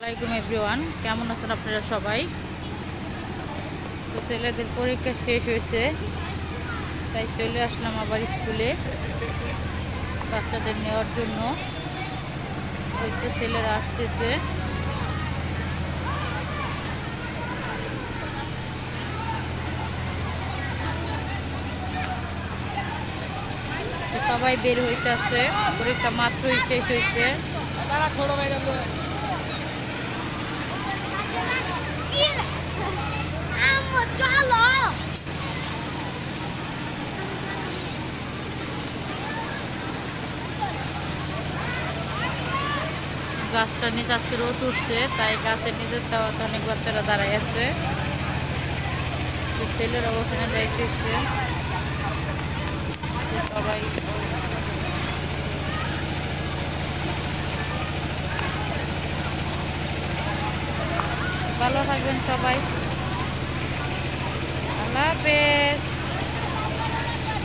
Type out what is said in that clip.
আসসালামাইকুম এভরিওয়ান, কেমন আছেন আপনারা সবাই? তো ছেলেদের পরীক্ষা শেষ হয়েছে, তাই চলে আসলাম আবার স্কুলে বাচ্চাদের নেওয়ার জন্য। ওই তো ছেলেরা আসতেছে। সবাই বের হইতেছে, পরীক্ষা মাত্রই শেষ হয়েছে। গাছটার নিচে আজকে রোদ উঠছে, তাই গাছের নিচে ছাওয়াতে অনেক বাচ্চারা দাঁড়ায় আছে। ছেলেরা ওখানে যাইতেছে। সবাই ভালো থাকবেন সবাই। আল্লাহ হাফেজ।